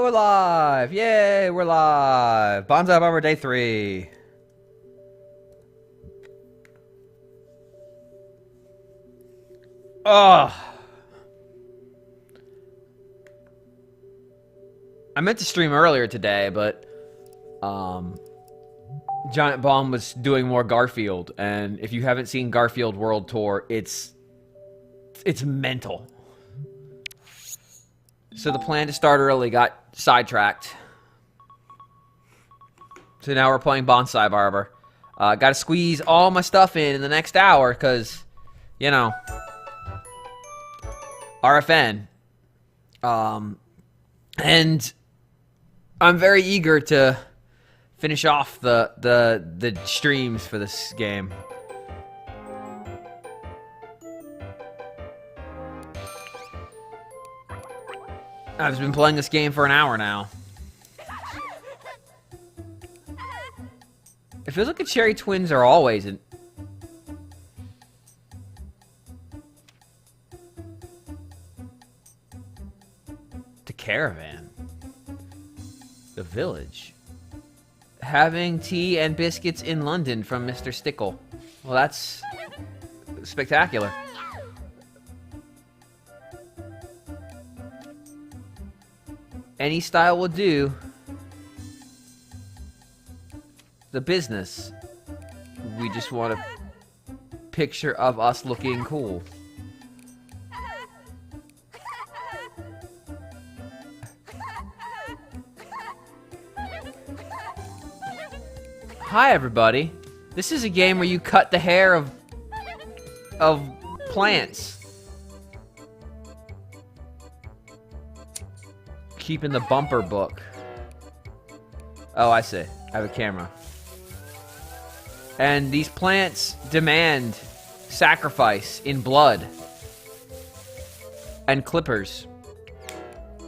we're live! Yay, we're live! Bansai Barber Day 3. Ugh. I meant to stream earlier today, but Giant Bomb was doing more Garfield, and if you haven't seen Garfield World Tour, it's mental. So the plan to start early got sidetracked. So now we're playing Bansai Barber. Got to squeeze all my stuff in the next hour, because, you know, RFN. And I'm very eager to finish off the streams for this game. I've been playing this game for an hour now. It feels like the Cherry Twins are always in... The caravan. The village. Having tea and biscuits in London from Mr. Stickle. Well, that's spectacular. Any style will do. The business. We just want a picture of us looking cool. Hi everybody. This is a game where you cut the hair of plants. Keeping the bumper book. Oh, I see. I have a camera. And these plants demand sacrifice in blood. And clippers.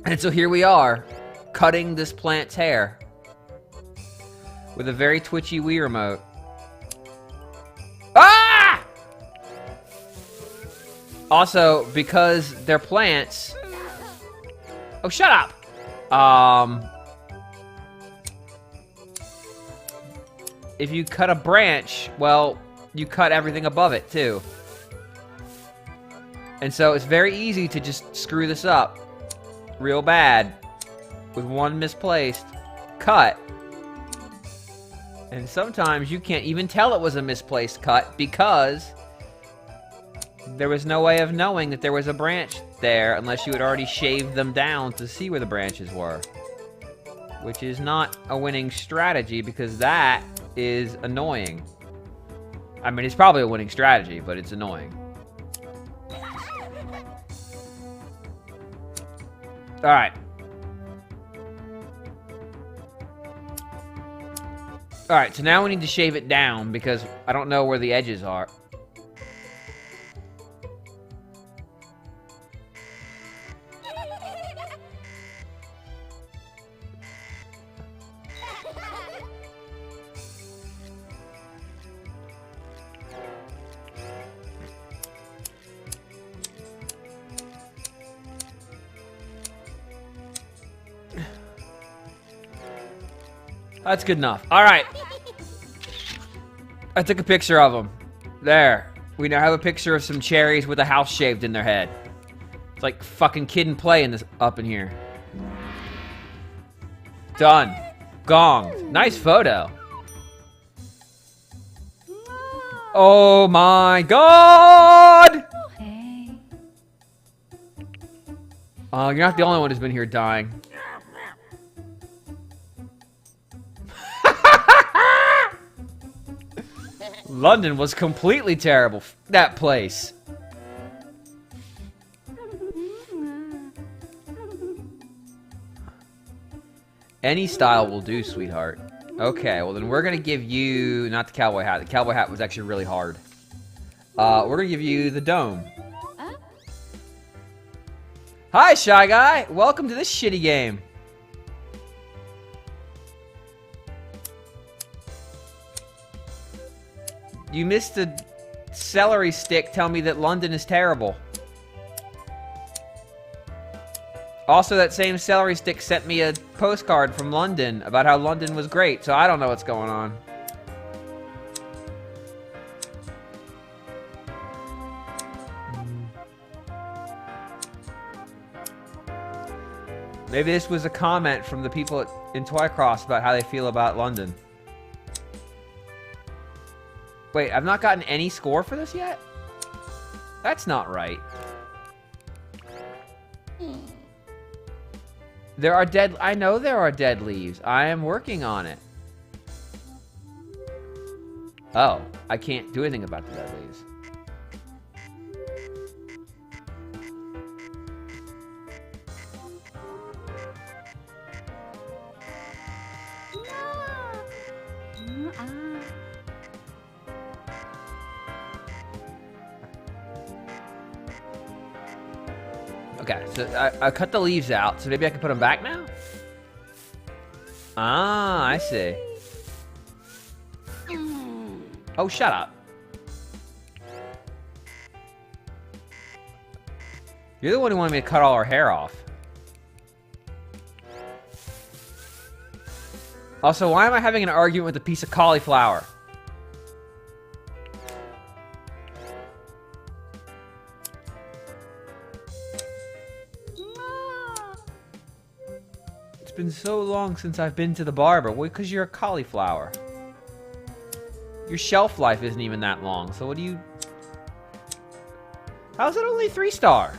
And so here we are, cutting this plant's hair. With a very twitchy Wii remote. Ah! Also, because they're plants... Oh, shut up! If you cut a branch, well, you cut everything above it, too. And so it's very easy to just screw this up real bad with one misplaced cut. And sometimes you can't even tell it was a misplaced cut because there was no way of knowing that there was a branch there unless you had already shaved them down to see where the branches were. Which is not a winning strategy because that is annoying. I mean, it's probably a winning strategy, but it's annoying. Alright. Alright, so now we need to shave it down because I don't know where the edges are. That's good enough. All right. I took a picture of them. There. We now have a picture of some cherries with a house shaved in their head. It's like fucking Kid and Play in this up in here. Done. Gong. Nice photo. Oh my god! Oh, you're not the only one who's been here dying. London was completely terrible. That place. Any style will do, sweetheart. Okay, well then we're gonna give you... Not the cowboy hat. The cowboy hat was actually really hard. We're gonna give you the dome. Hi, Shy Guy! Welcome to this shitty game. You missed a celery stick. Tell me that London is terrible. Also, that same celery stick sent me a postcard from London about how London was great, so I don't know what's going on. Maybe this was a comment from the people in Toycross about how they feel about London. Wait, I've not gotten any score for this yet? That's not right. There are dead... I know there are dead leaves. I am working on it. Oh, I can't do anything about the dead leaves. Okay, so I cut the leaves out, so maybe I can put them back now? Ah, I see. Oh, shut up. You're the one who wanted me to cut all our hair off. Also, why am I having an argument with a piece of cauliflower? It's been so long since I've been to the barber. Well, because you're a cauliflower. Your shelf life isn't even that long, so what do you... How's it only 3-star?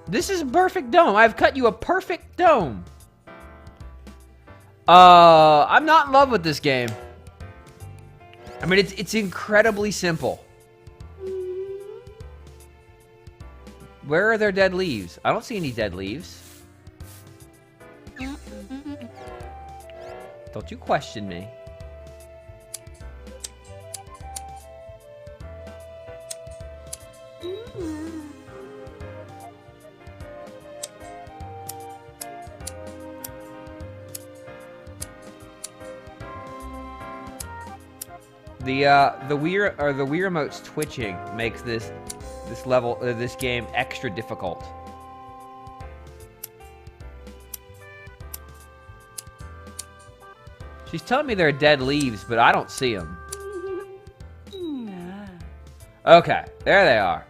This is a perfect dome. I've cut you a perfect dome. I'm not in love with this game. I mean, it's incredibly simple. Where are their dead leaves? I don't see any dead leaves. Don't you question me. The Wii remote's twitching makes this game extra difficult. She's telling me there are dead leaves, but I don't see them. Okay, there they are.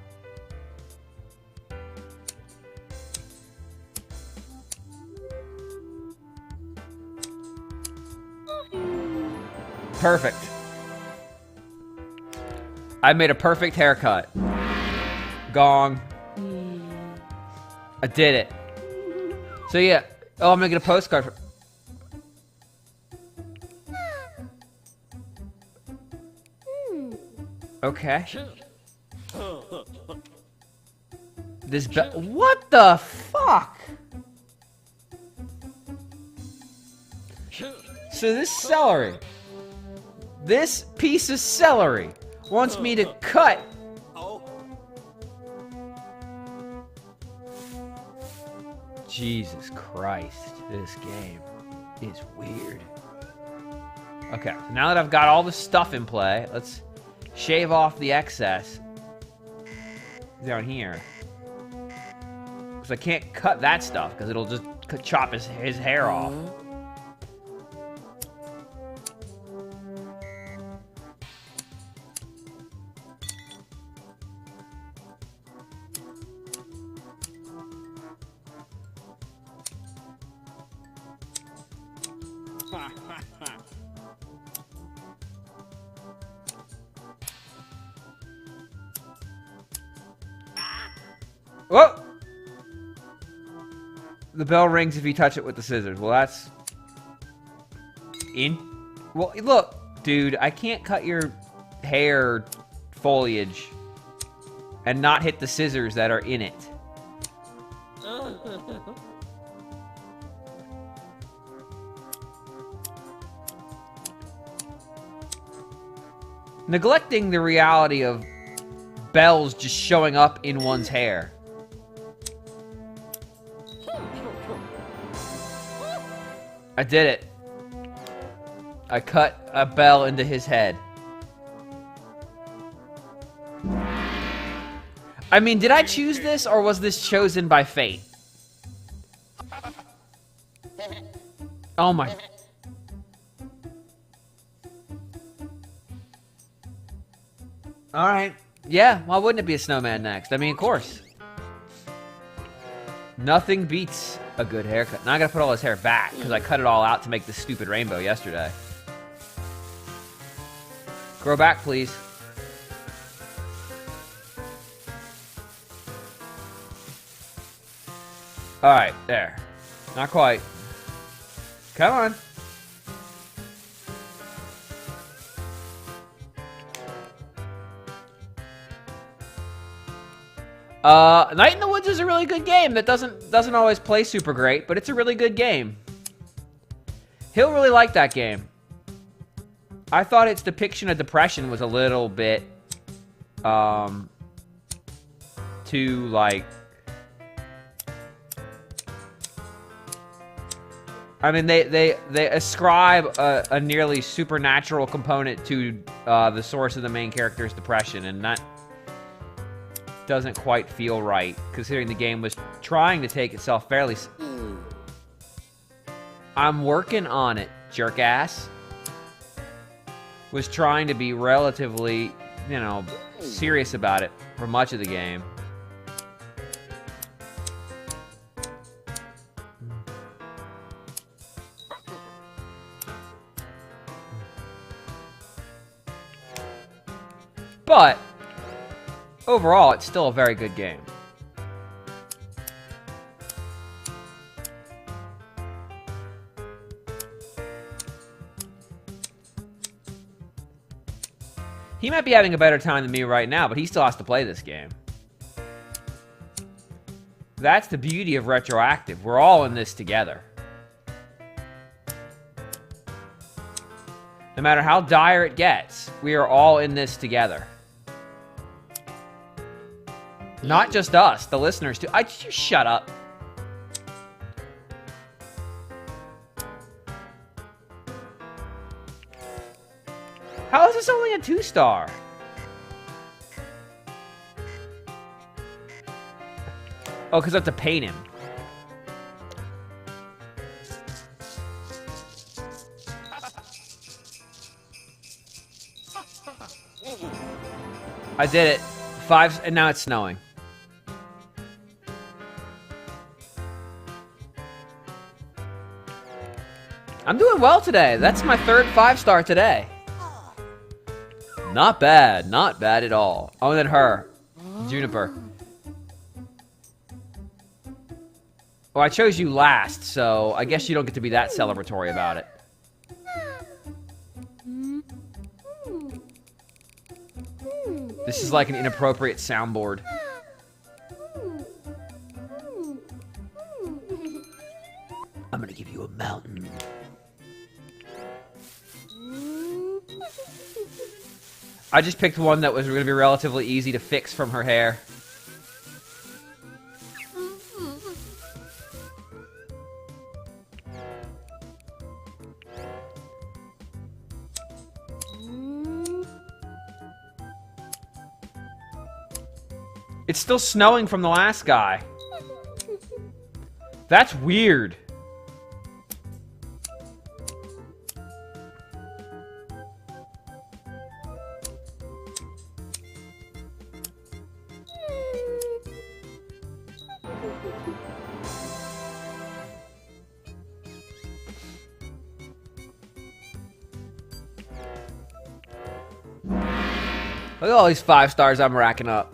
Perfect. I made a perfect haircut. Gong. I did it. So yeah. Oh, I'm gonna get a postcard for... Okay. This what the fuck? So this celery. This piece of celery wants me to cut. Jesus Christ, this game is weird. Okay, so now that I've got all the stuff in play, let's shave off the excess down here. Because I can't cut that stuff, because it'll just chop his hair off. Whoa! The bell rings if you touch it with the scissors. Well, that's... Well, look, dude, I can't cut your hair foliage and not hit the scissors that are in it. Neglecting the reality of bells just showing up in one's hair. I did it. I cut a bell into his head. I mean, did I choose this or was this chosen by fate? Oh my. Alright. Yeah, why wouldn't it be a snowman next? I mean, of course. Nothing beats a good haircut. Now I gotta put all his hair back, because I cut it all out to make this stupid rainbow yesterday. Grow back, please. Alright, there. Not quite. Come on. Night in the Woods is a really good game that doesn't always play super great, but it's a really good game. He'll really like that game. I thought its depiction of depression was a little bit too like. I mean, they ascribe a nearly supernatural component to the source of the main character's depression, and that doesn't quite feel right, considering the game was trying to take itself fairly. I'm working on it, jerk ass. Was trying to be relatively, you know, serious about it for much of the game. But overall, it's still a very good game. He might be having a better time than me right now, but he still has to play this game. That's the beauty of RetroActive. We're all in this together. No matter how dire it gets, we are all in this together. Not just us, the listeners too. You shut up. How is this only a 2-star? Oh, because I have to paint him. I did it. 5, and now it's snowing. I'm doing well today. That's my third 5-star today. Not bad. Not bad at all. Oh, and then her. Juniper. Oh, I chose you last, so I guess you don't get to be that celebratory about it. This is like an inappropriate soundboard. I'm gonna give you a mountain. I just picked one that was gonna be relatively easy to fix from her hair. It's still snowing from the last guy. That's weird. Look at all these 5 stars I'm racking up.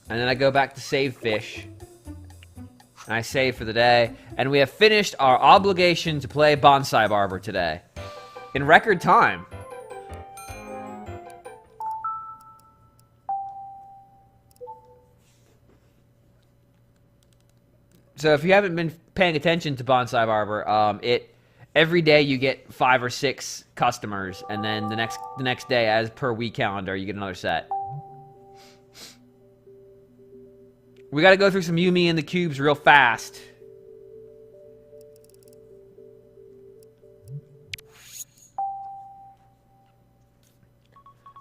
And then I go back to save fish. And I save for the day. And we have finished our obligation to play Bansai Barber today. In record time. So if you haven't been paying attention to Bansai Barber, every day you get 5 or 6 customers, and then the next day, as per week calendar, you get another set. We got to go through some Yumi and the cubes real fast.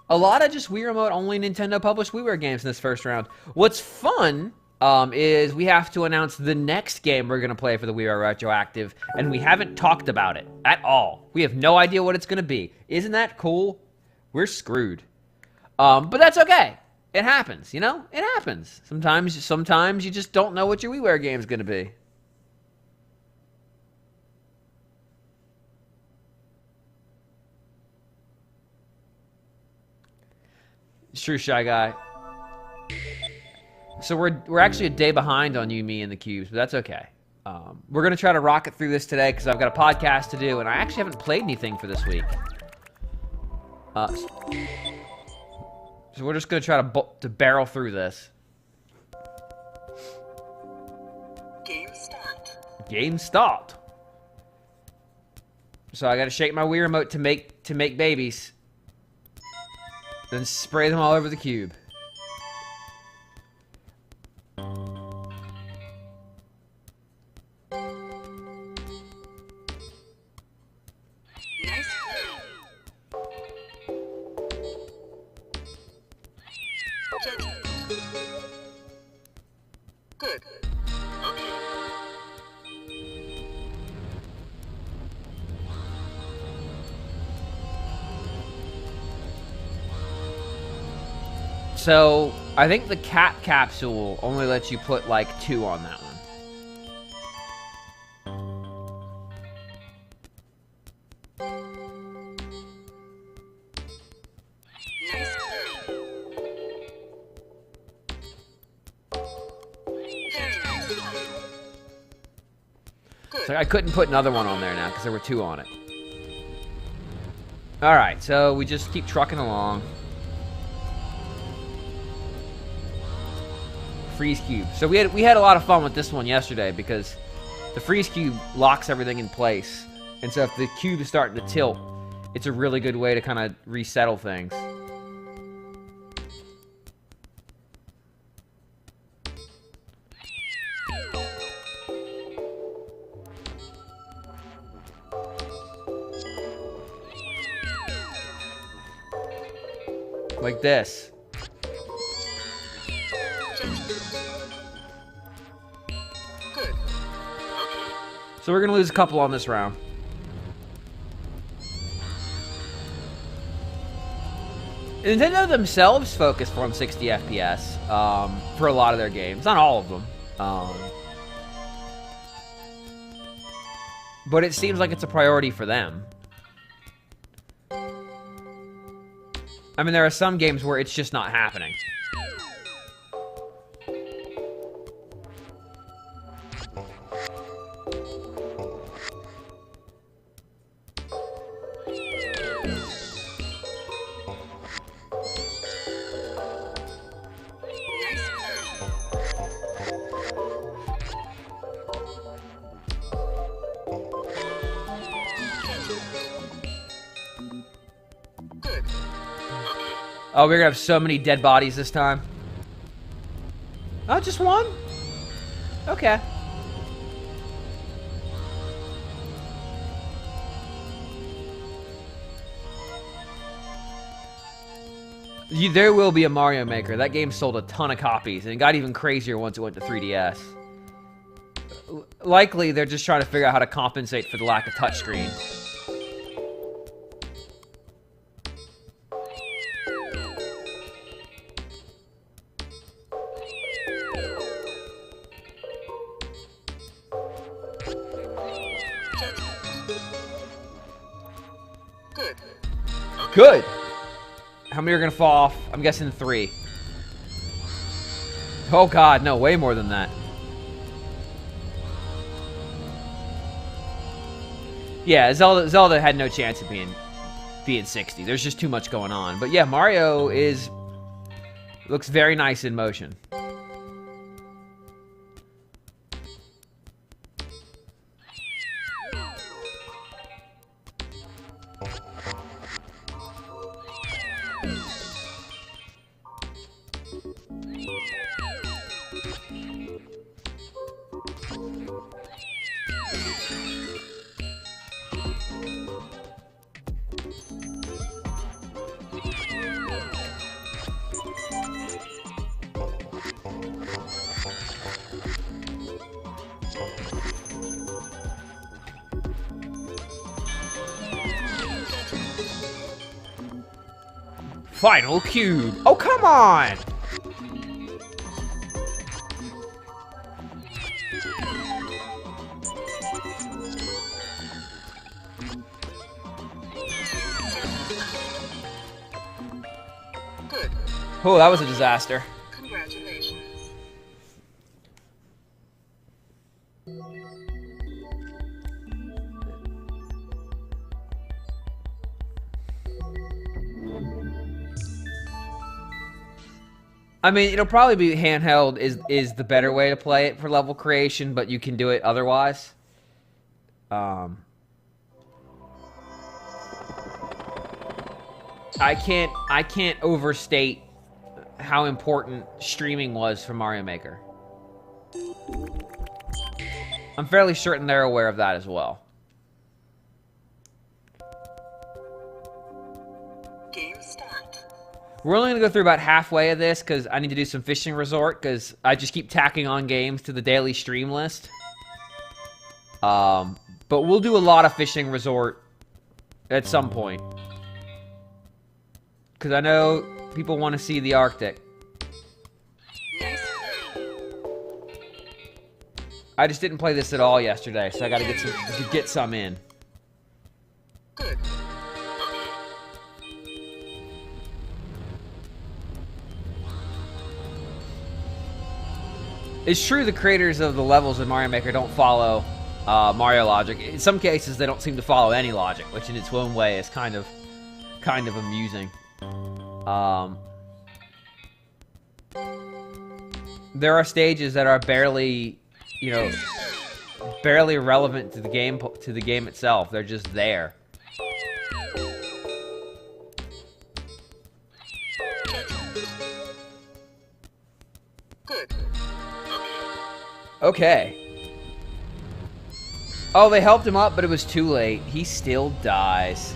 A lot of just Wii Remote only Nintendo published WiiWare games in this first round. What's fun is we have to announce the next game we're going to play for the WiiWare Retroactive, and we haven't talked about it at all. We have no idea what it's going to be. Isn't that cool? We're screwed. But that's okay. It happens, you know? It happens. Sometimes you just don't know what your WiiWare game's going to be. It's true, Shy Guy. So we're actually a day behind on you, me, and the cubes, but that's okay. We're going to try to rocket through this today because I've got a podcast to do, and I actually haven't played anything for this week. So we're just going to try to barrel through this. Game start. Game start. So I got to shake my Wii remote to make babies. Then spray them all over the cube. Nice. Gentle. Good. Okay. So, I think the cat capsule only lets you put like 2 on that one. Nice. Very nice. Good. So I couldn't put another one on there now because there were 2 on it. Alright, so we just keep trucking along. Freeze cube. So we had a lot of fun with this one yesterday because the freeze cube locks everything in place. And so if the cube is starting to tilt, it's a really good way to kind of resettle things. Like this. Good. So we're going to lose a couple on this round. Nintendo themselves focus on 60 FPS for a lot of their games. Not all of them. But it seems like it's a priority for them. I mean, there are some games where it's just not happening. Oh, we're gonna have so many dead bodies this time. Oh, just one? Okay. There will be a Mario Maker. That game sold a ton of copies, and it got even crazier once it went to 3DS. Likely, they're just trying to figure out how to compensate for the lack of touchscreen. Good. How many are gonna fall off? I'm guessing 3. Oh god, no, way more than that. Yeah, Zelda had no chance of being 60. There's just too much going on. But yeah, Mario looks very nice in motion. Final cube. Oh, come on! Good. Oh, that was a disaster. Congratulations. I mean, it'll probably be handheld is the better way to play it for level creation, but you can do it otherwise. I can't overstate how important streaming was for Mario Maker. I'm fairly certain they're aware of that as well. Game start. We're only going to go through about halfway of this because I need to do some fishing resort because I just keep tacking on games to the daily stream list. But we'll do a lot of fishing resort at some point. Because I know people want to see the Arctic. Nice. I just didn't play this at all yesterday, so I got to get some in. Good. It's true the creators of the levels in Mario Maker don't follow Mario logic. In some cases, they don't seem to follow any logic, which in its own way is kind of amusing. There are stages that are barely, you know, barely relevant to the game itself. They're just there. Good. Okay. Oh, they helped him up, but it was too late. He still dies.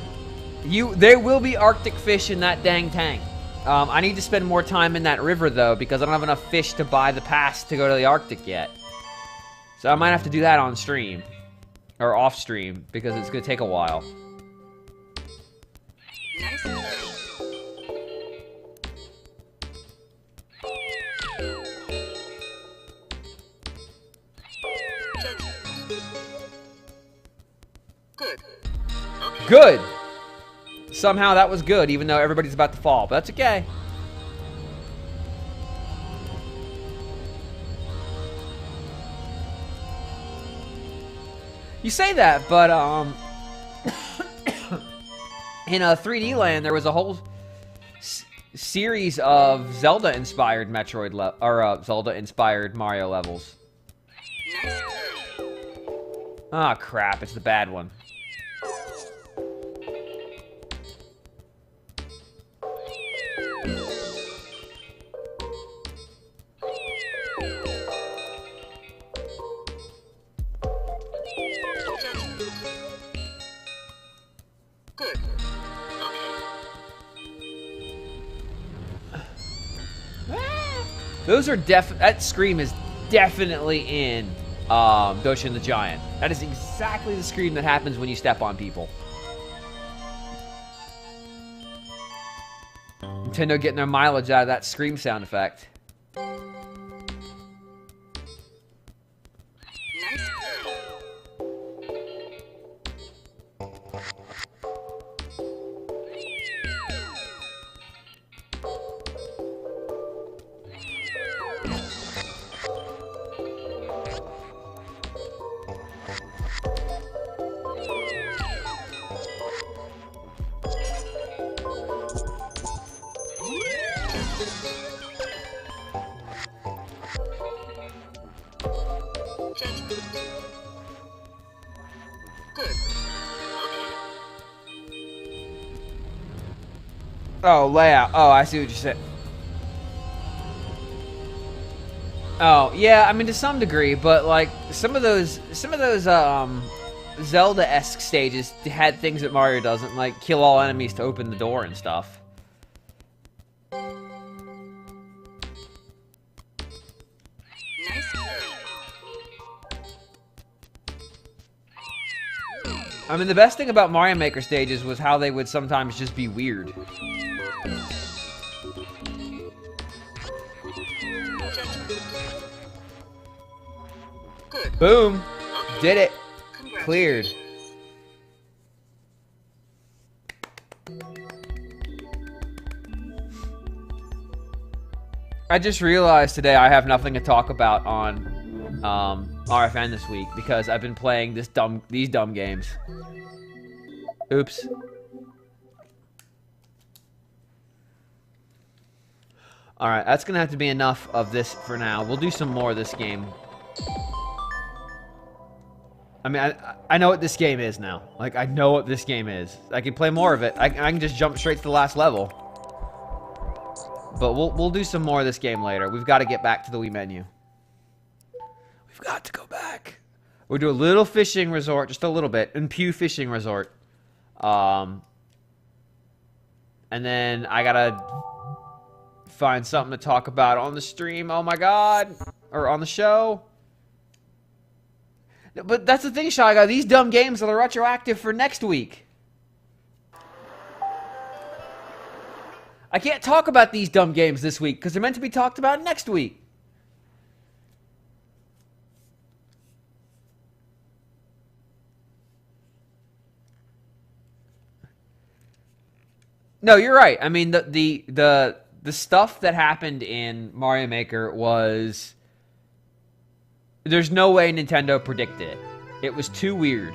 There will be Arctic fish in that dang tank. I need to spend more time in that river, though, because I don't have enough fish to buy the pass to go to the Arctic yet. So I might have to do that on stream. Or off stream, because it's going to take a while. Nice. Good. Good! Somehow that was good, even though everybody's about to fall. But that's okay. You say that, but, in a 3D Land, there was a whole series of Zelda-inspired Zelda-inspired Mario levels. Nice. Ah, crap, it's the bad one. Good. Those are that scream is definitely in Doshin the Giant. That is exactly the scream that happens when you step on people. Nintendo getting their mileage out of that scream sound effect. Nice. Good. Oh, layout. Oh, I see what you said. Oh, yeah, I mean to some degree, but like some of those Zelda-esque stages had things that Mario doesn't, like kill all enemies to open the door and stuff. Nice. I mean, the best thing about Mario Maker stages was how they would sometimes just be weird. Boom. Did it. Congratulations. Cleared. I just realized today I have nothing to talk about on RFN this week because I've been playing these dumb games. Oops. Alright, that's gonna have to be enough of this for now. We'll do some more of this game. I mean, I know what this game is now. Like, I know what this game is. I can play more of it. I can just jump straight to the last level. But we'll do some more of this game later. We've got to get back to the Wii menu. We've got to go back. We'll do a little fishing resort, just a little bit. In Pew Fishing Resort. And then I gotta find something to talk about on the stream. Oh my god. Or on the show. But that's the thing, Shy Guy. These dumb games are retroactive for next week. I can't talk about these dumb games this week because they're meant to be talked about next week. No, you're right. I mean, the stuff that happened in Mario Maker was... There's no way Nintendo predicted it. It was too weird.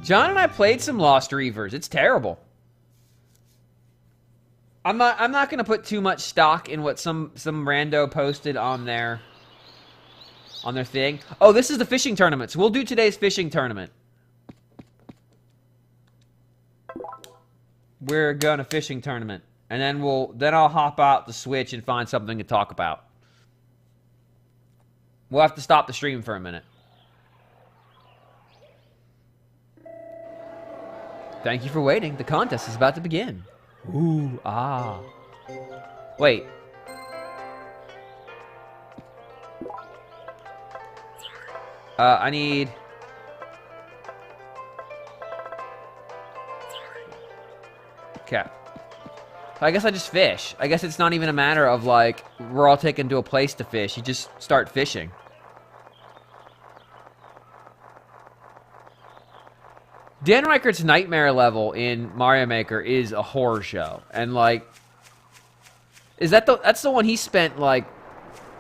John and I played some Lost Reavers. It's terrible. I'm not gonna put too much stock in what some rando posted on their thing. Oh, this is the fishing tournament. So we'll do today's fishing tournament. We're gonna fishing tournament, and then I'll hop out the Switch and find something to talk about. We'll have to stop the stream for a minute. Thank you for waiting. The contest is about to begin. Ooh, ah. Wait. I need... Okay. So I guess I just fish. I guess it's not even a matter of, like, we're all taken to a place to fish. You just start fishing. Dan Reichert's nightmare level in Mario Maker is a horror show. And, like... That's the one he spent, like,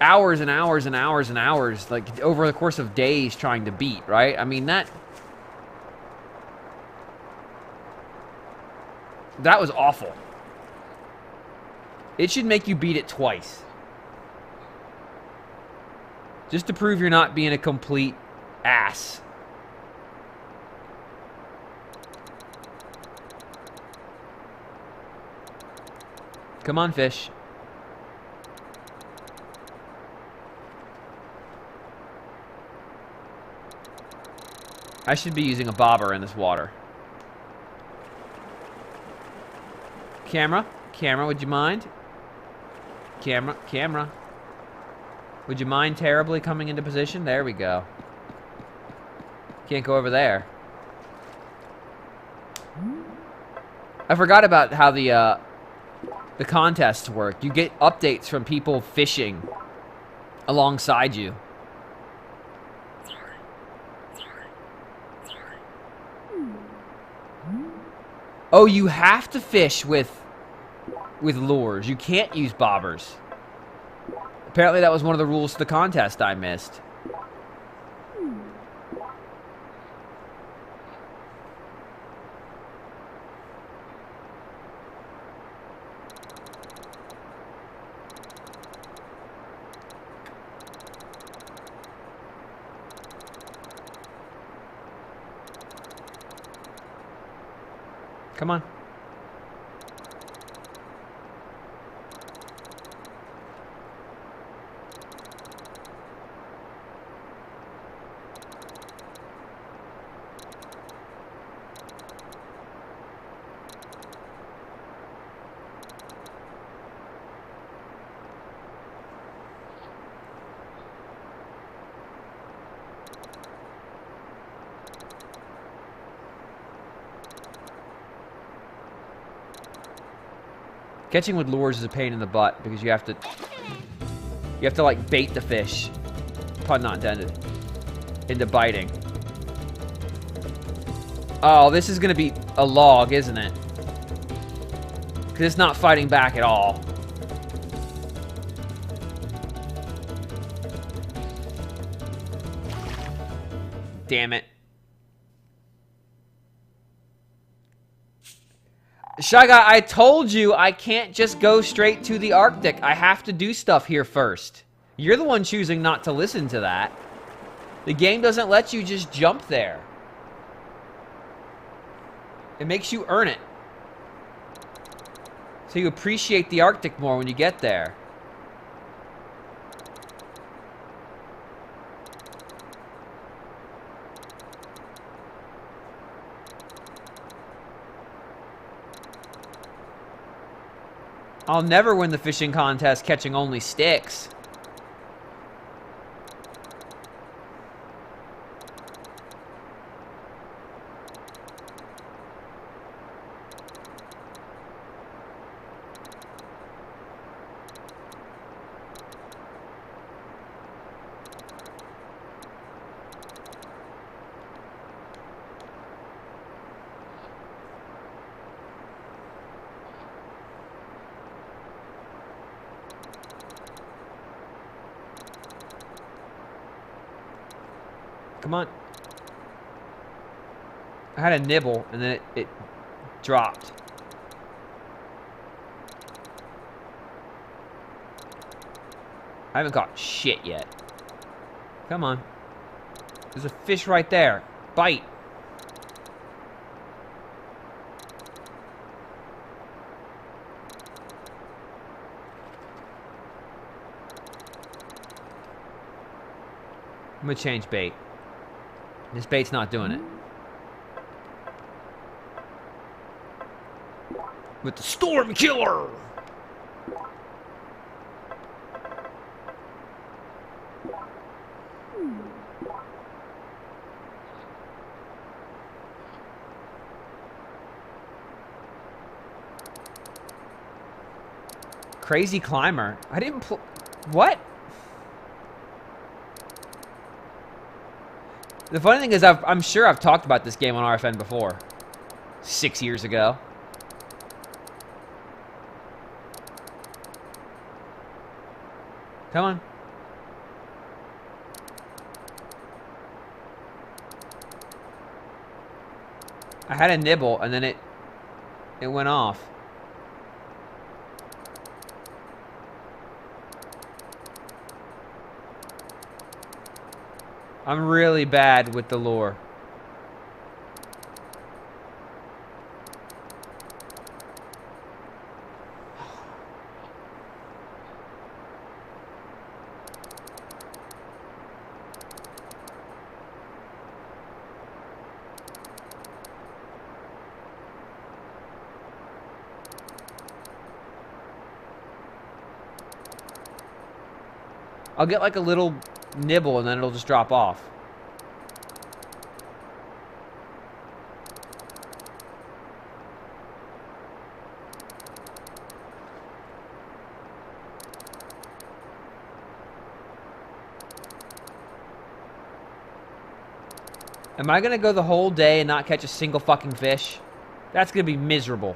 hours and hours and hours and hours, like, over the course of days trying to beat, right? I mean, that was awful. It should make you beat it twice. Just to prove you're not being a complete ass. Come on, fish. I should be using a bobber in this water. Camera? Camera, would you mind? Camera. Would you mind terribly coming into position? There we go. Can't go over there. I forgot about how the contests work. You get updates from people fishing alongside you. Oh, you have to fish with lures. You can't use bobbers. Apparently that was one of the rules to the contest I missed. Come on. Catching with lures is a pain in the butt because you have to like bait the fish, pun not intended, into biting. Oh, this is gonna be a log, isn't it? Because it's not fighting back at all. Damn it. Shy Guy, I told you I can't just go straight to the Arctic. I have to do stuff here first. You're the one choosing not to listen to that. The game doesn't let you just jump there. It makes you earn it. So you appreciate the Arctic more when you get there. I'll never win the fishing contest catching only sticks. Come on. I had a nibble, and then it dropped. I haven't caught shit yet. Come on. There's a fish right there. Bite. I'm gonna change bait. This bait's not doing it. With the Storm Killer! Crazy Climber. I didn't what? The funny thing is, I'm sure I've talked about this game on RFN before. 6 years ago. Come on. I had a nibble, and then it went off. I'm really bad with the lure. I'll get like a little nibble and then it'll just drop off. Am I gonna go the whole day and not catch a single fucking fish? That's gonna be miserable.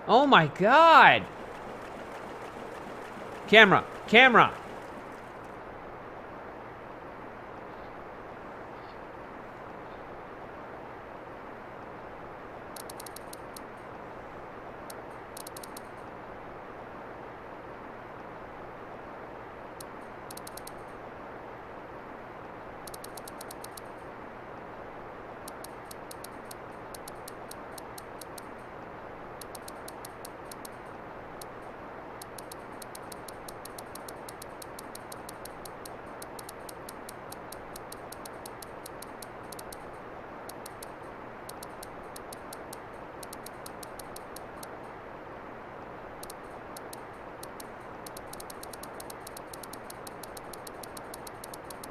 Oh my god! Camera! Camera!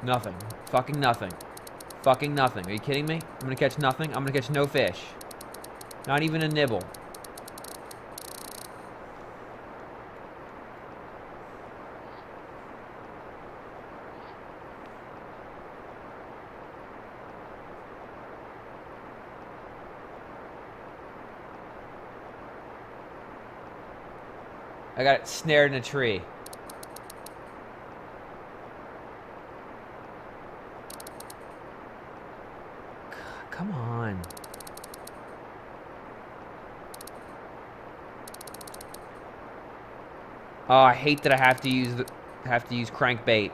Nothing. Fucking nothing. Fucking nothing. Are you kidding me? I'm gonna catch nothing? I'm gonna catch no fish. Not even a nibble. I got it snared in a tree. Come on. Oh, I hate that I have to use crankbait.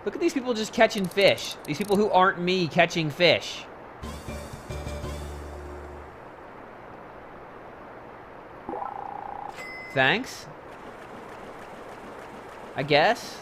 Look at these people just catching fish. These people who aren't me catching fish. Thanks. I guess.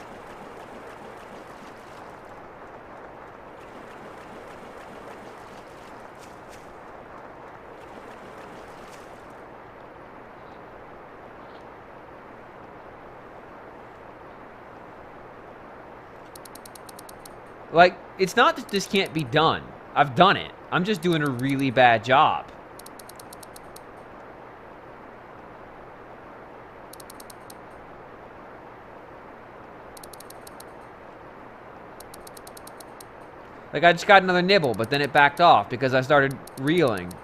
Like, it's not that this can't be done. I've done it. I'm just doing a really bad job. Like, I just got another nibble, but then it backed off because I started reeling.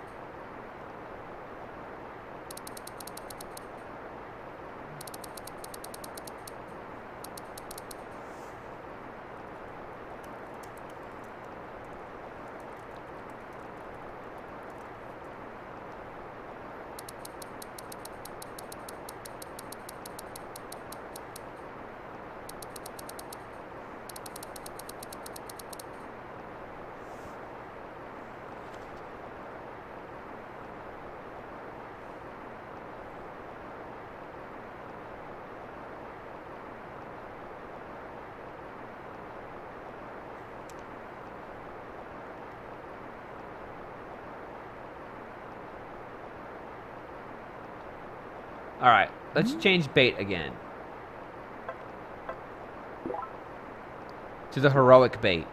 Alright, let's change bait again. To the heroic bait.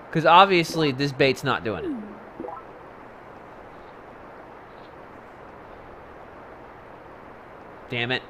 Because obviously this bait's not doing it. Damn it.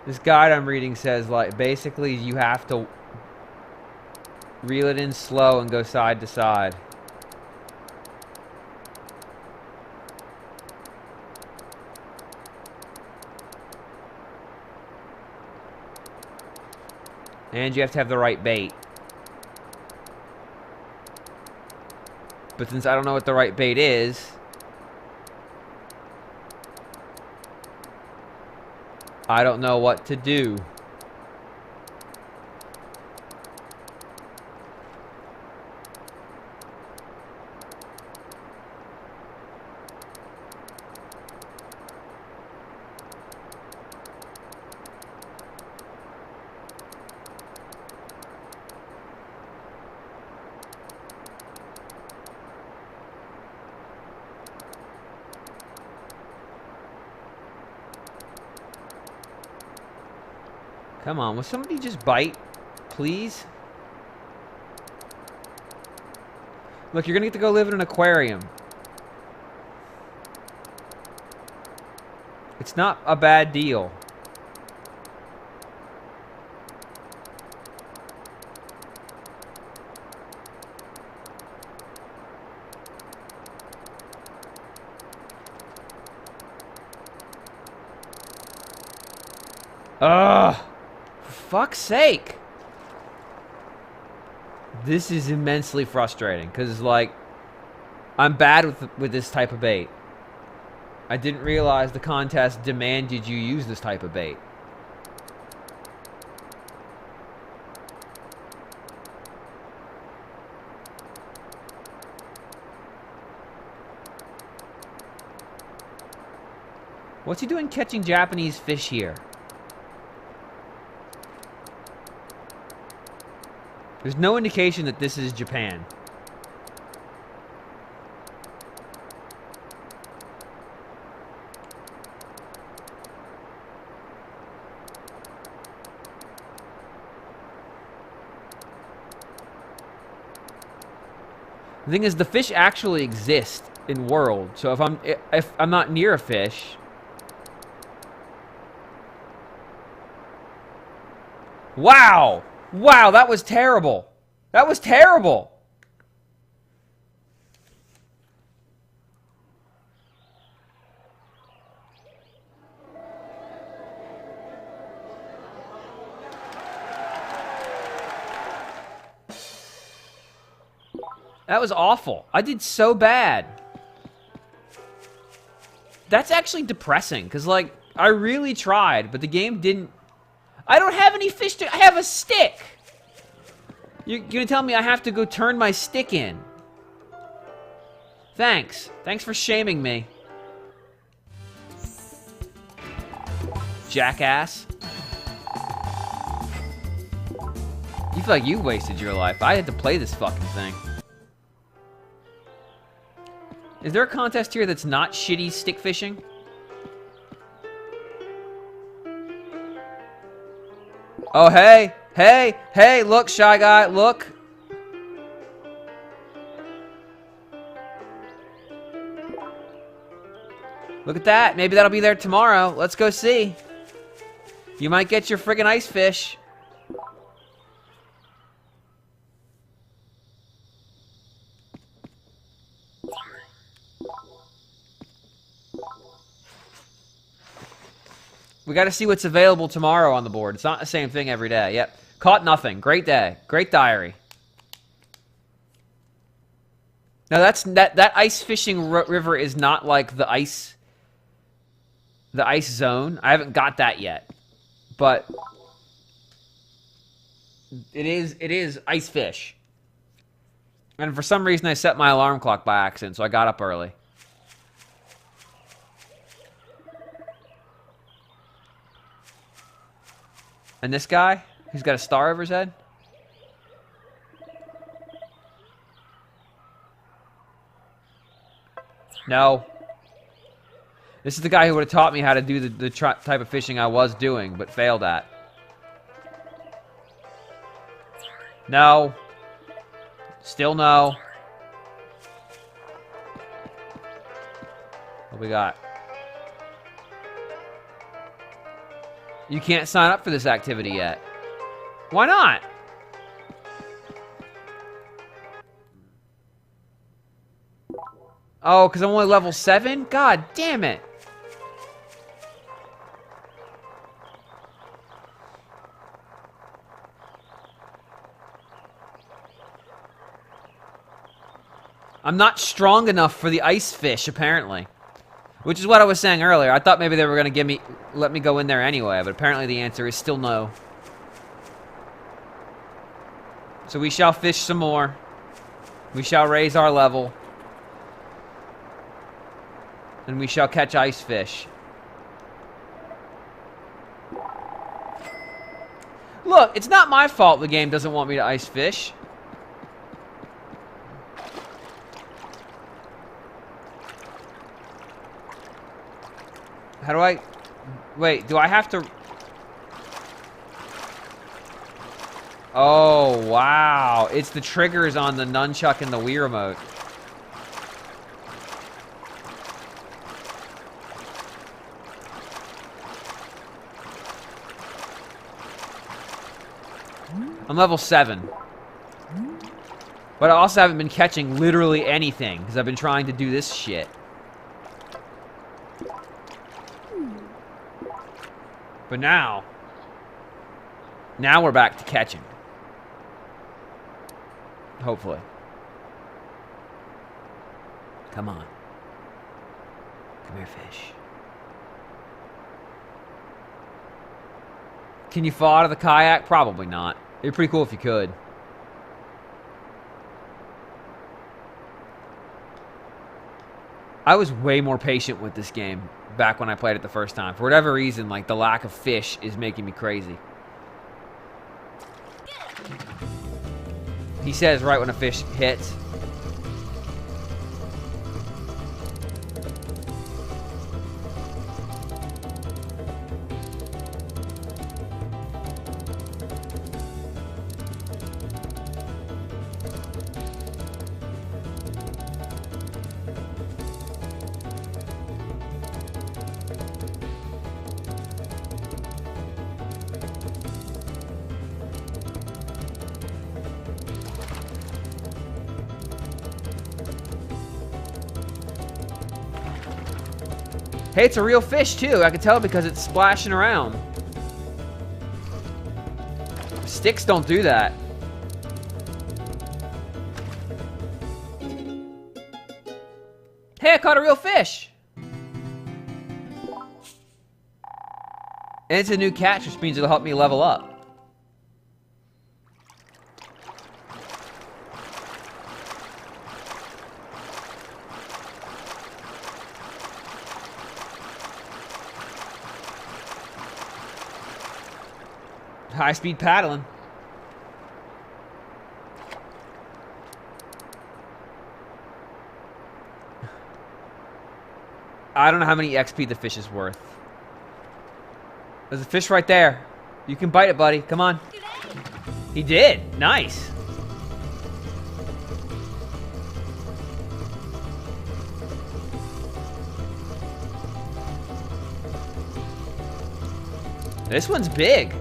This guide I'm reading says, like, basically you have to reel it in slow and go side to side. And you have to have the right bait. But since I don't know what the right bait is, I don't know what to do. Come on, will somebody just bite, please? Look, you're gonna get to go live in an aquarium. It's not a bad deal. Ugh! For fuck's sake! This is immensely frustrating, because, like, I'm bad with this type of bait. I didn't realize the contest demanded you use this type of bait. What's he doing catching Japanese fish here? There's no indication that this is Japan. The thing is, the fish actually exist in world. So if I'm not near a fish, wow, wow, that was terrible. That was terrible. That was awful. I did so bad. That's actually depressing, because, like, I really tried, but the game didn't... I don't have any fish to... I have a stick! You're gonna tell me I have to go turn my stick in. Thanks. Thanks for shaming me. Jackass. You feel like you wasted your life. I had to play this fucking thing. Is there a contest here that's not shitty stick fishing? Oh, hey! Hey! Hey! Look, Shy Guy! Look! Look at that! Maybe that'll be there tomorrow. Let's go see. You might get your friggin' ice fish. We gotta see what's available tomorrow on the board. It's not the same thing every day. Yep. Caught nothing. Great day. Great diary. Now that ice fishing river is not like the ice zone. I haven't got that yet. But it is ice fish. And for some reason I set my alarm clock by accident, so I got up early. And this guy, who's got a star over his head? No. This is the guy who would have taught me how to do the type of fishing I was doing, but failed at. No. Still no. What we got? You can't sign up for this activity yet. Why not? Oh, because I'm only level 7? God damn it. I'm not strong enough for the ice fish, apparently. Which is what I was saying earlier. I thought maybe they were going to let me go in there anyway, but apparently the answer is still no. So we shall fish some more. We shall raise our level. And we shall catch ice fish. Look, it's not my fault the game doesn't want me to ice fish. How do I... Wait, do I have to... Oh, wow. It's the triggers on the nunchuck and the Wii remote. I'm level 7. But I also haven't been catching literally anything, because I've been trying to do this shit. But now we're back to catching. Hopefully. Come on. Come here, fish. Can you fall out of the kayak? Probably not. It'd be pretty cool if you could. I was way more patient with this game back when I played it the first time. For whatever reason, like, the lack of fish is making me crazy. He says right when a fish hits. Hey, it's a real fish, too. I can tell because it's splashing around. Sticks don't do that. Hey, I caught a real fish! And it's a new catch, which means it'll help me level up. High-speed paddling. I don't know how many XP the fish is worth. There's a fish right there. You can bite it, buddy. Come on. He did. Nice. This one's big.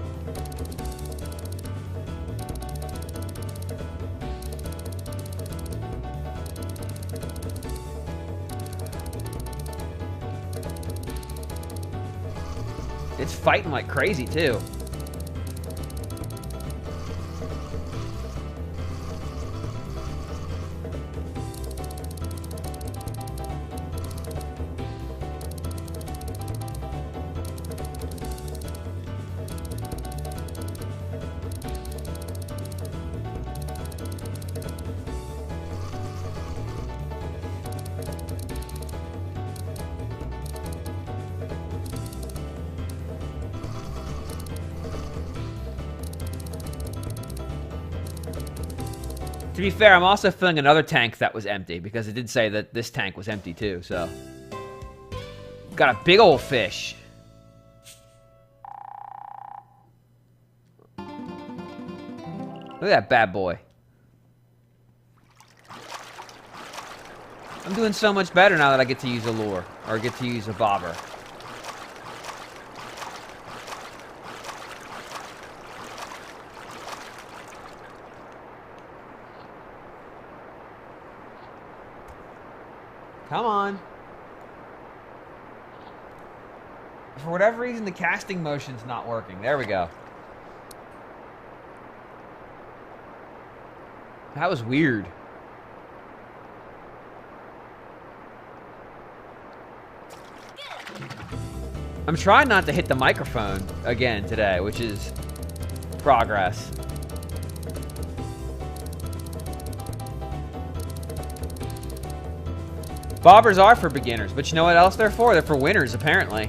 It's fighting like crazy, too. To be fair, I'm also filling another tank that was empty, because it did say that this tank was empty too, so. Got a big old fish. Look at that bad boy. I'm doing so much better now that I get to use a lure, or get to use a bobber. Come on. For whatever reason, the casting motion's not working. There we go. That was weird. I'm trying not to hit the microphone again today, which is progress. Bobbers are for beginners, but you know what else they're for? They're for winners, apparently.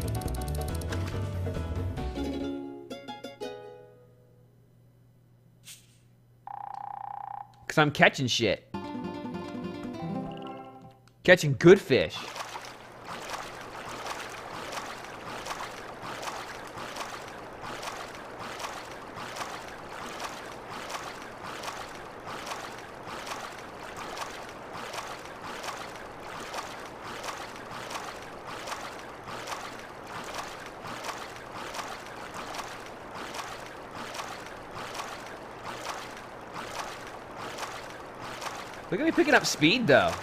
Because I'm catching shit. Catching good fish. Look at me picking up speed, though.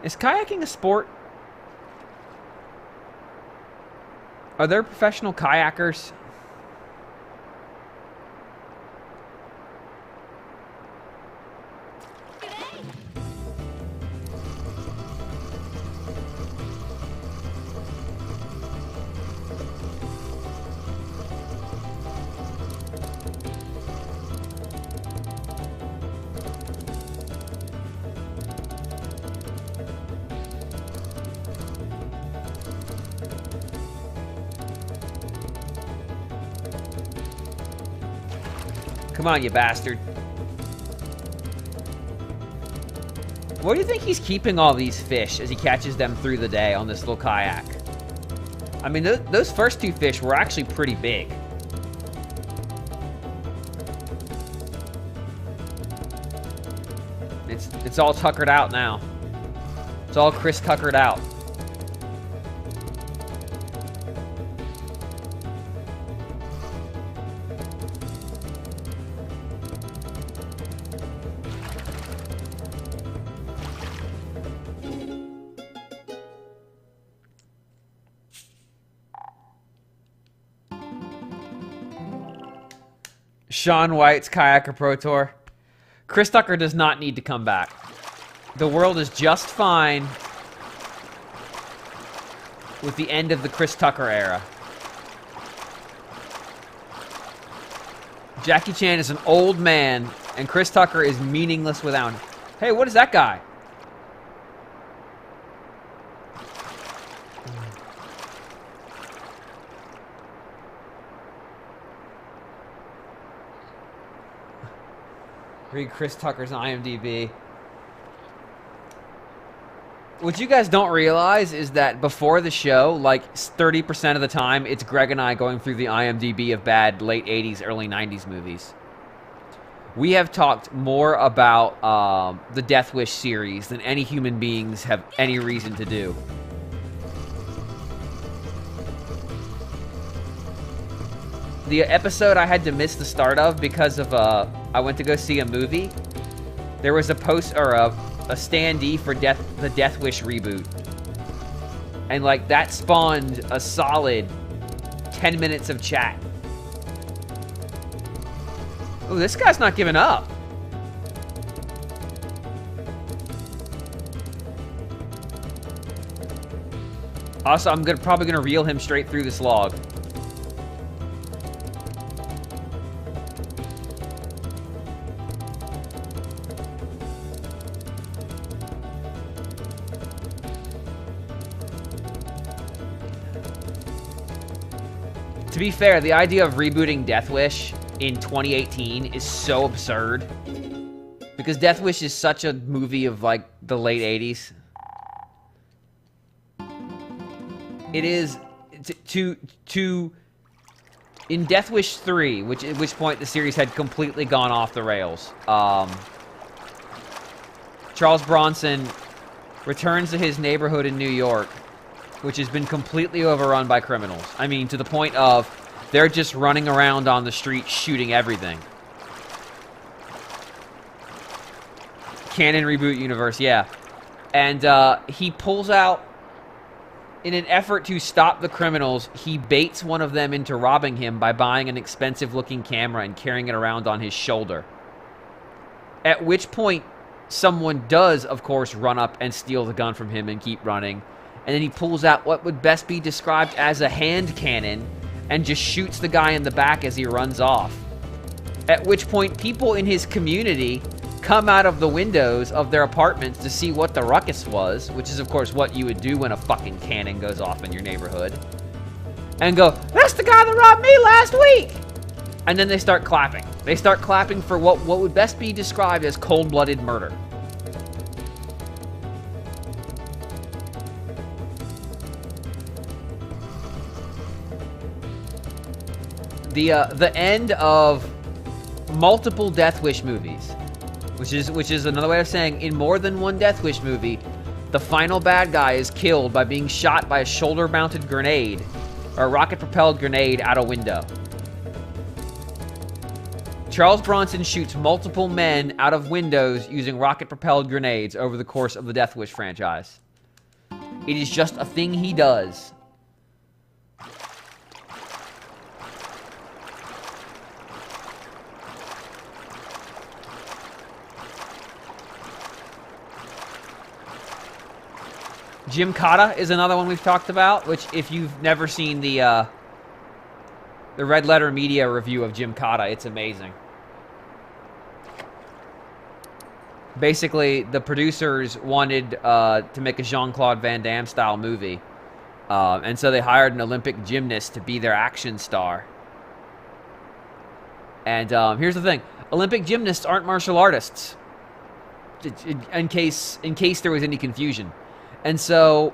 Is kayaking a sport? Are there professional kayakers? Come on, you bastard. Where do you think he's keeping all these fish as he catches them through the day on this little kayak? I mean, those first 2 fish were actually pretty big. It's all tuckered out now. It's all Chris tuckered out. Shaun White's Kayaker Pro Tour. Chris Tucker does not need to come back. The world is just fine with the end of the Chris Tucker era. Jackie Chan is an old man, and Chris Tucker is meaningless without him. Hey, what is that guy? Read Chris Tucker's IMDb. What you guys don't realize is that before the show, like 30% of the time, it's Greg and I going through the IMDb of bad late 80s, early 90s movies. We have talked more about the Death Wish series than any human beings have any reason to do. The episode I had to miss the start of because of I went to go see a movie. There was a post or a standee for the Death Wish reboot, and like that spawned a solid 10 minutes of chat. Oh, this guy's not giving up. Also, I'm probably gonna reel him straight through this log. To be fair, the idea of rebooting Death Wish in 2018 is so absurd. Because Death Wish is such a movie of, like, the late 80s. It is... in Death Wish 3, at which point the series had completely gone off the rails, Charles Bronson returns to his neighborhood in New York, which has been completely overrun by criminals. I mean, to the point of they're just running around on the street shooting everything. Canon reboot universe, yeah. And he pulls out, in an effort to stop the criminals, he baits one of them into robbing him by buying an expensive-looking camera and carrying it around on his shoulder. At which point, someone does, of course, run up and steal the gun from him and keep running. And then he pulls out what would best be described as a hand cannon and just shoots the guy in the back as he runs off. At which point, people in his community come out of the windows of their apartments to see what the ruckus was, which is, of course, what you would do when a fucking cannon goes off in your neighborhood, and go, "That's the guy that robbed me last week!" And then they start clapping. They start clapping for what would best be described as cold-blooded murder. The end of multiple Death Wish movies, which is another way of saying in more than one Death Wish movie, the final bad guy is killed by being shot by a shoulder-mounted grenade or a rocket-propelled grenade out a window. Charles Bronson shoots multiple men out of windows using rocket-propelled grenades over the course of the Death Wish franchise. It is just a thing he does. Jim Cotta is another one we've talked about, which if you've never seen the Red Letter Media review of Jim Cotta, it's amazing. Basically, the producers wanted to make a Jean-Claude Van Damme style movie, and so they hired an Olympic gymnast to be their action star. And here's the thing: Olympic gymnasts aren't martial artists. In case there was any confusion, and so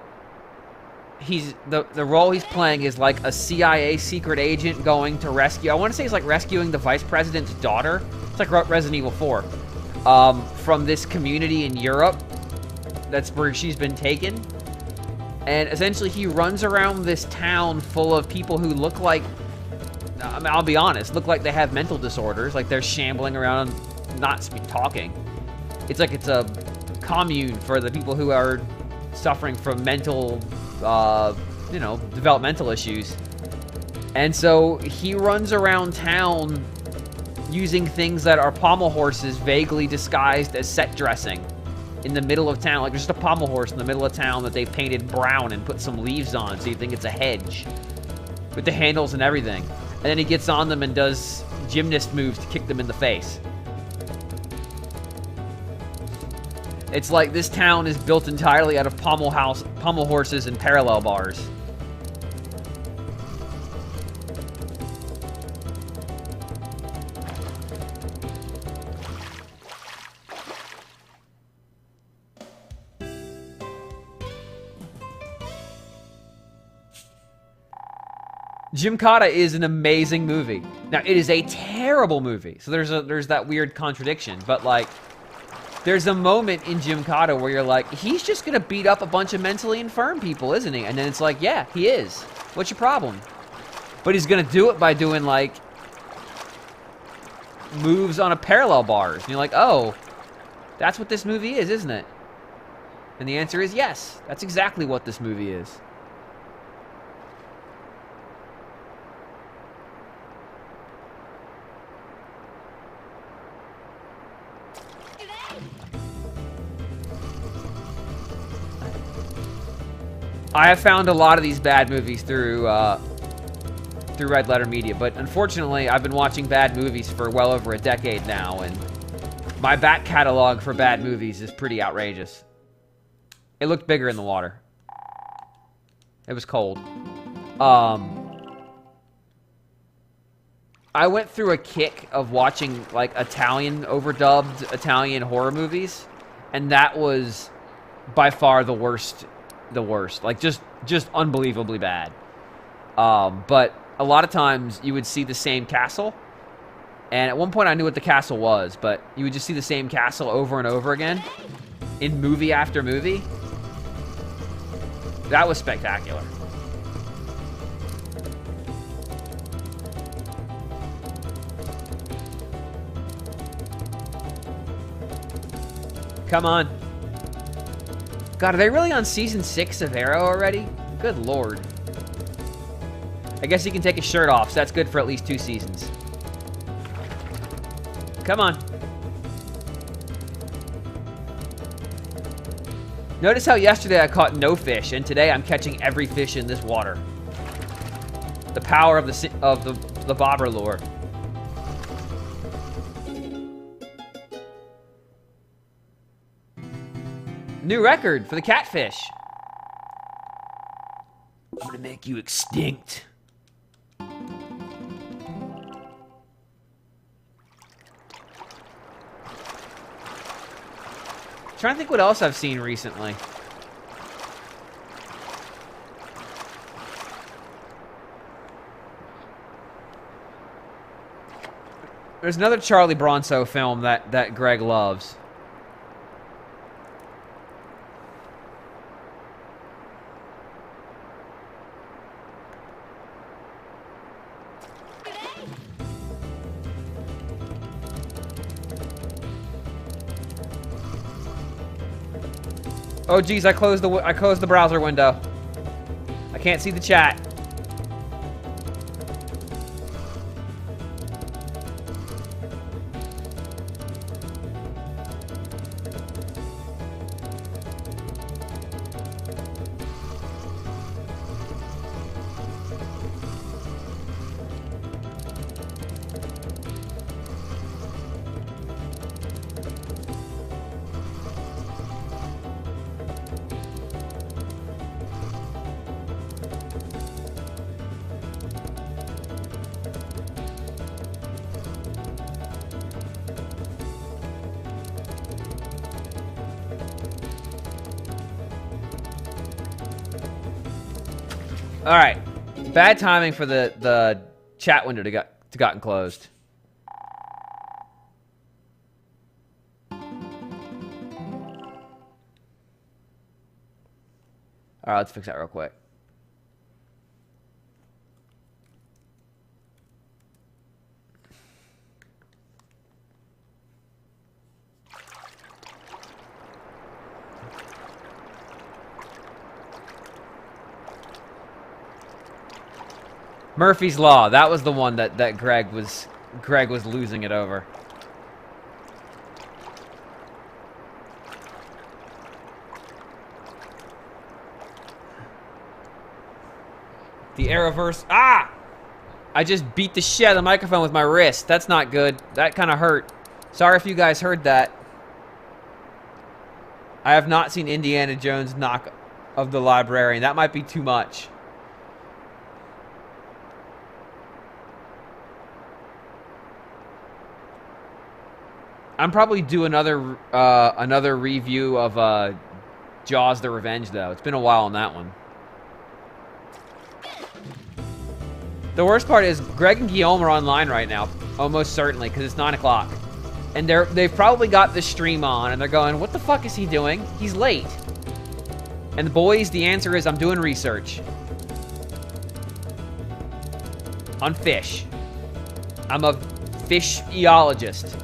he's the role he's playing is like a CIA secret agent going to rescue. I want to say he's like rescuing the vice president's daughter. It's like Resident Evil 4, from this community in Europe. That's where she's been taken, and essentially he runs around this town full of people who look like, I mean, I'll be honest, look like they have mental disorders. Like they're shambling around, not talking. It's like it's a commune for the people who are suffering from mental, developmental issues. And so he runs around town using things that are pommel horses vaguely disguised as set dressing in the middle of town. Like there's just a pommel horse in the middle of town that they've painted brown and put some leaves on so you think it's a hedge with the handles and everything. And then he gets on them and does gymnast moves to kick them in the face. It's like this town is built entirely out of pommel horses and parallel bars. Gymkata is an amazing movie. Now, it is a terrible movie, so there's that weird contradiction, but like, there's a moment in Gymkata where you're like, he's just gonna beat up a bunch of mentally infirm people, isn't he? And then it's like, yeah, he is. What's your problem? But he's gonna do it by doing, like, moves on a parallel bars. And you're like, oh, that's what this movie is, isn't it? And the answer is yes. That's exactly what this movie is. I have found a lot of these bad movies through Red Letter Media, but unfortunately, I've been watching bad movies for well over a decade now, and my back catalog for bad movies is pretty outrageous. It looked bigger in the water. It was cold. I went through a kick of watching, like, overdubbed Italian horror movies, and that was by far the worst. Like, just unbelievably bad. But a lot of times you would see the same castle, and at one point I knew what the castle was, but you would just see the same castle over and over again in movie after movie. That was spectacular. Come on. God, are they really on Season 6 of Arrow already? Good lord. I guess he can take his shirt off, so that's good for at least 2 seasons. Come on. Notice how yesterday I caught no fish, and today I'm catching every fish in this water. The power of the bobber lure. New record for the catfish. I'm gonna make you extinct. Trying to think what else I've seen recently. There's another Charlie Bronso film that Greg loves. Oh geez, I closed the browser window. I can't see the chat. All right. Bad timing for the chat window to gotten closed. All right, let's fix that real quick. Murphy's Law. That was the one that Greg was losing it over. The Arrowverse. Ah! I just beat the shit out of the microphone with my wrist. That's not good. That kind of hurt. Sorry if you guys heard that. I have not seen Indiana Jones Knock of the Librarian. That might be too much. I'm probably due another review of Jaws: The Revenge, though. It's been a while on that one. The worst part is Greg and Guillaume are online right now, almost certainly, because it's 9 o'clock. And they've probably got the stream on, and they're going, what the fuck is he doing? He's late. And the boys, the answer is I'm doing research. On fish. I'm a fish-eologist.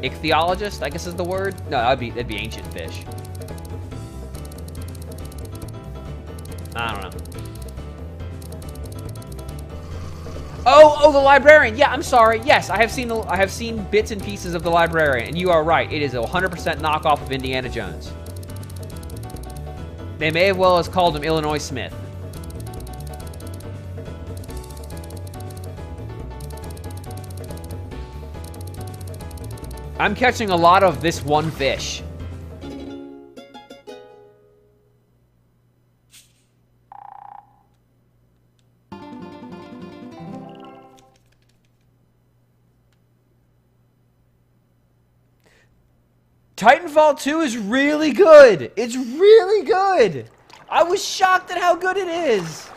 Ichthyologist, I guess is the word? No, that'd be ancient fish. I don't know. Oh, the Librarian. Yeah, I'm sorry. Yes, I have seen bits and pieces of the Librarian, and you are right. It is a 100% knockoff of Indiana Jones. They may as well have called him Illinois Smith. I'm catching a lot of this one fish. Titanfall 2 is really good. It's really good. I was shocked at how good it is.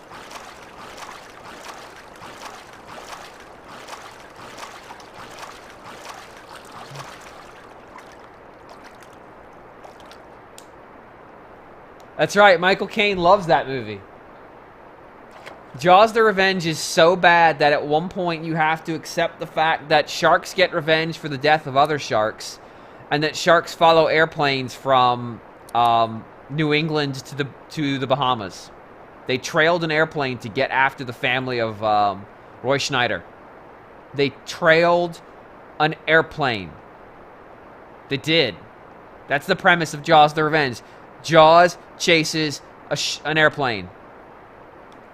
That's right, Michael Caine loves that movie. Jaws: The Revenge is so bad that at one point you have to accept the fact that sharks get revenge for the death of other sharks, and that sharks follow airplanes from New England to the Bahamas. They trailed an airplane to get after the family of Roy Schneider. They trailed an airplane. They did. That's the premise of Jaws: The Revenge. Jaws chases an airplane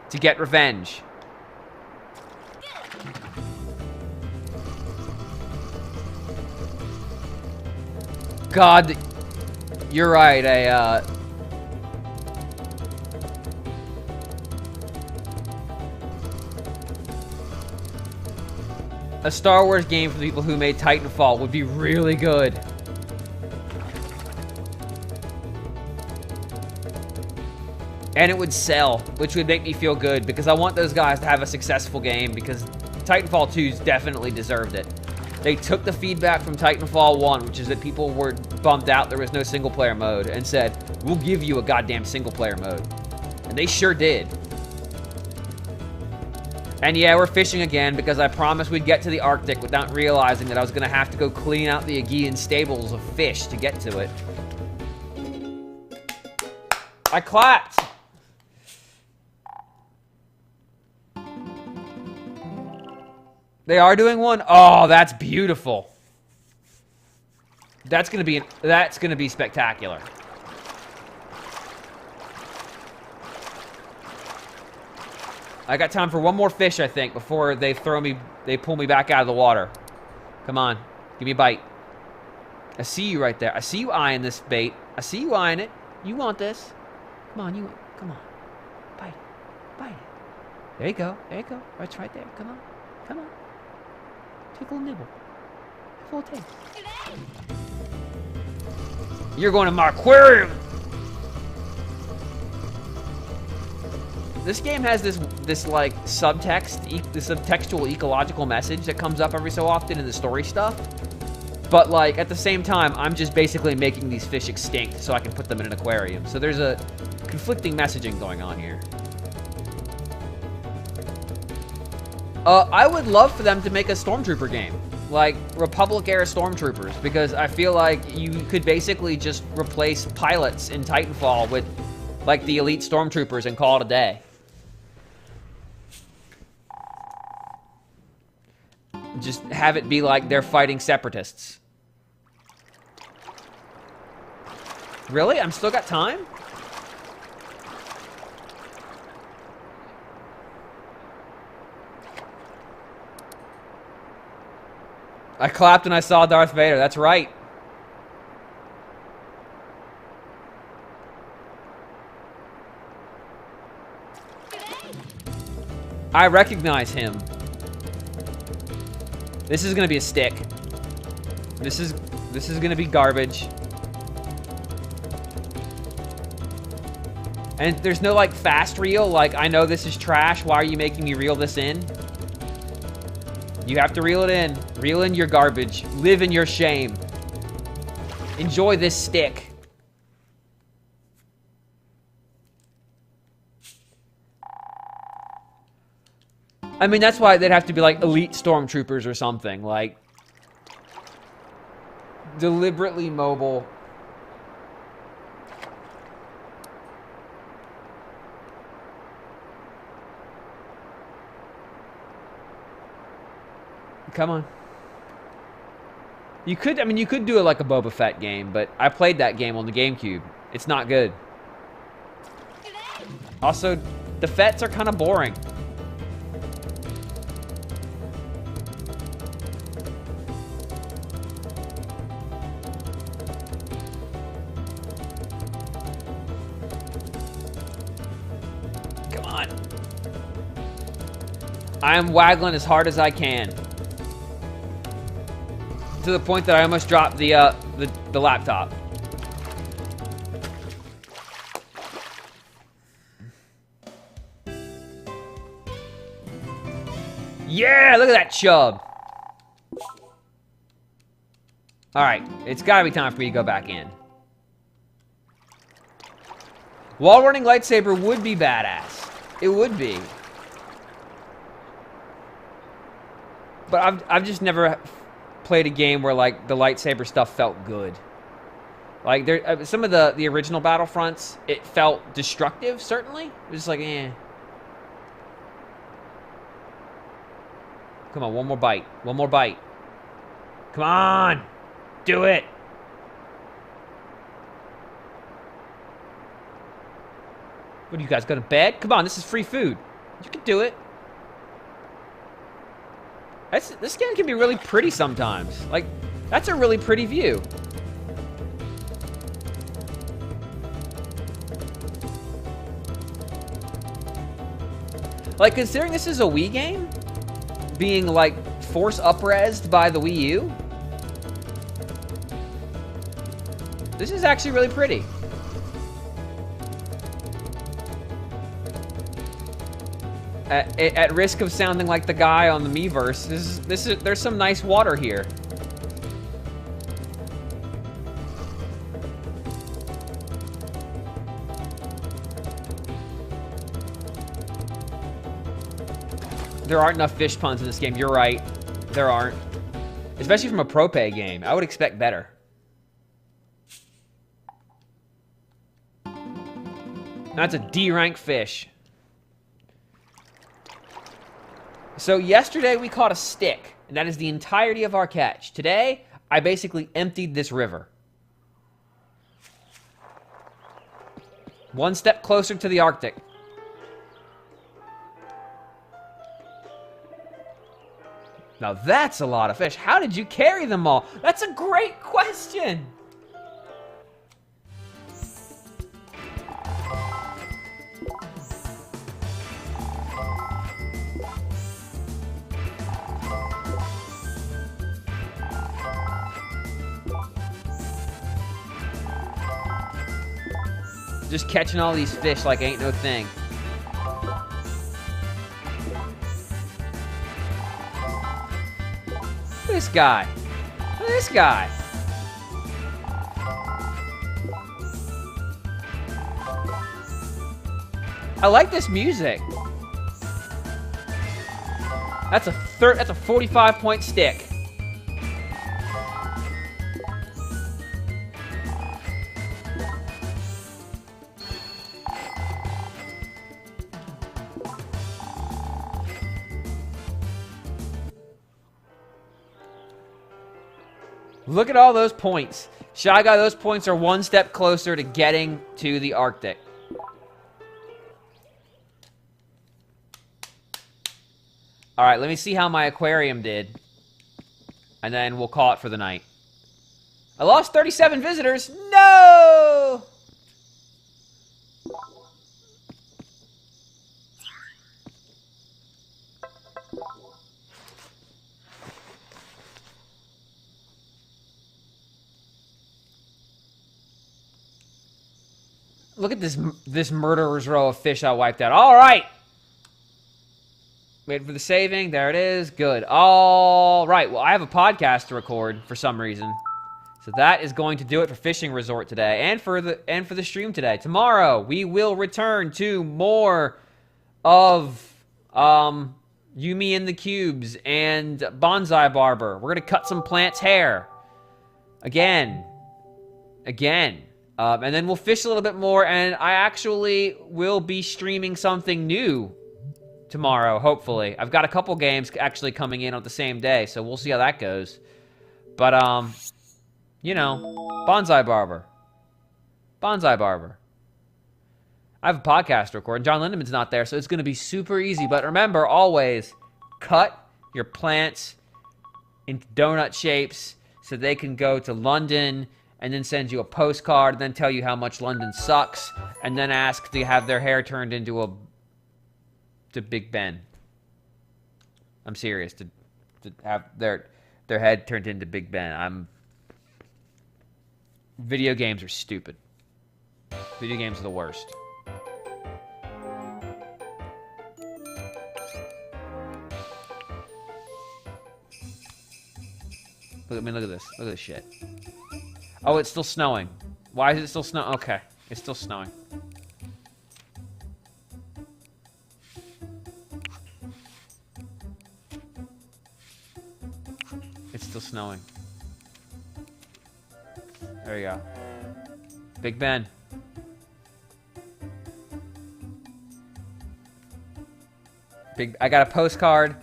to get revenge. God, you're right. A Star Wars game for the people who made Titanfall would be really good. And it would sell, which would make me feel good, because I want those guys to have a successful game, because Titanfall 2's definitely deserved it. They took the feedback from Titanfall 1, which is that people were bummed out there was no single-player mode, and said, we'll give you a goddamn single-player mode. And they sure did. And yeah, we're fishing again, because I promised we'd get to the Arctic without realizing that I was going to have to go clean out the Aegean stables of fish to get to it. I clapped! They are doing one? Oh, that's beautiful. That's gonna be spectacular. I got time for one more fish, I think, before they pull me back out of the water. Come on, give me a bite. I see you right there. I see you eyeing this bait. I see you eyeing it. You want this? Come on, come on. Bite it. Bite it. There you go. There you go. It's right there. Come on. Come on. Take a little nibble. Have a little taste. You're going to my aquarium. this game has this like subtext, this subtextual ecological message that comes up every so often in the story stuff. But like at the same time, I'm just basically making these fish extinct so I can put them in an aquarium. So there's a conflicting messaging going on here. I would love for them to make a Stormtrooper game. Like, Republic-era Stormtroopers. Because I feel like you could basically just replace pilots in Titanfall with, like, the elite Stormtroopers and call it a day. Just have it be like they're fighting separatists. Really? I'm still got time? I clapped and I saw Darth Vader. That's right. I recognize him. This is gonna be a stick. This is gonna be garbage. And there's no like fast reel, like I know this is trash, why are you making me reel this in? You have to reel it in. Reel in your garbage. Live in your shame. Enjoy this stick. I mean, that's why they'd have to be like elite stormtroopers or something. Like, deliberately mobile. Come on. You could, I mean, you could do it like a Boba Fett game, but I played that game on the GameCube. It's not good. Also, the Fetts are kind of boring. Come on. I am waggling as hard as I can. To the point that I almost dropped the laptop. Yeah, look at that chub. All right, it's gotta be time for me to go back in. Wall running lightsaber would be badass. It would be. But I've just never played a game where like the lightsaber stuff felt good. Like there, some of the original Battlefronts, it felt destructive. Certainly, it was just like, eh. Come on, one more bite. One more bite. Come on, do it. What do you guys go to bed? Come on, this is free food. You can do it. This game can be really pretty sometimes. Like, that's a really pretty view. Like, considering this is a Wii game, being, like, force up-resed by the Wii U, this is actually really pretty. At risk of sounding like the guy on the Miiverse, there's some nice water here. There aren't enough fish puns in this game. You're right. There aren't. Especially from a pro-pay game. I would expect better. That's a D-rank fish. So yesterday we caught a stick, and that is the entirety of our catch. Today, I basically emptied this river. One step closer to the Arctic. Now that's a lot of fish. How did you carry them all? That's a great question. Just catching all these fish like ain't no thing. Look at this guy. Look at this guy. I like this music. That's a 45-point stick. Look at all those points. Shy Guy, those points are one step closer to getting to the Arctic. Alright, let me see how my aquarium did. And then we'll call it for the night. I lost 37 visitors. No! Look at this murderer's row of fish I wiped out. All right. Wait for the saving. There it is. Good. All right. Well, I have a podcast to record for some reason. So that is going to do it for Fishing Resort today and for the stream today. Tomorrow, we will return to more of Yumi and the Cubes and Bonsai Barber. We're going to cut some plants' hair. Again. And then we'll fish a little bit more, and I actually will be streaming something new tomorrow, hopefully. I've got a couple games actually coming in on the same day, so we'll see how that goes. But, you know, Bonsai Barber. Bonsai Barber. I have a podcast to record, and John Lindemann's not there, so it's going to be super easy. But remember, always, cut your plants into donut shapes so they can go to London and then send you a postcard, and then tell you how much London sucks, and then ask to have their hair turned into to Big Ben. I'm serious, to have their head turned into Big Ben. Video games are stupid. Video games are the worst. Look at this. Look at this shit. Oh, it's still snowing. Why is it still snowing? Okay, it's still snowing. It's still snowing. There you go. Big Ben. I got a postcard.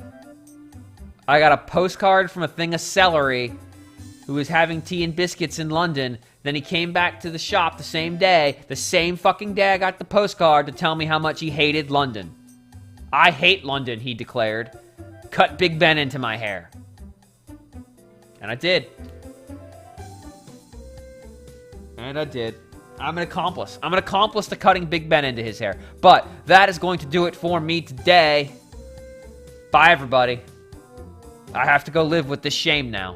I got a postcard from a thing of celery who was having tea and biscuits in London. Then he came back to the shop the same fucking day I got the postcard to tell me how much he hated London. I hate London, he declared. Cut Big Ben into my hair. And I did. And I did. I'm an accomplice. I'm an accomplice to cutting Big Ben into his hair. But that is going to do it for me today. Bye, everybody. I have to go live with this shame now.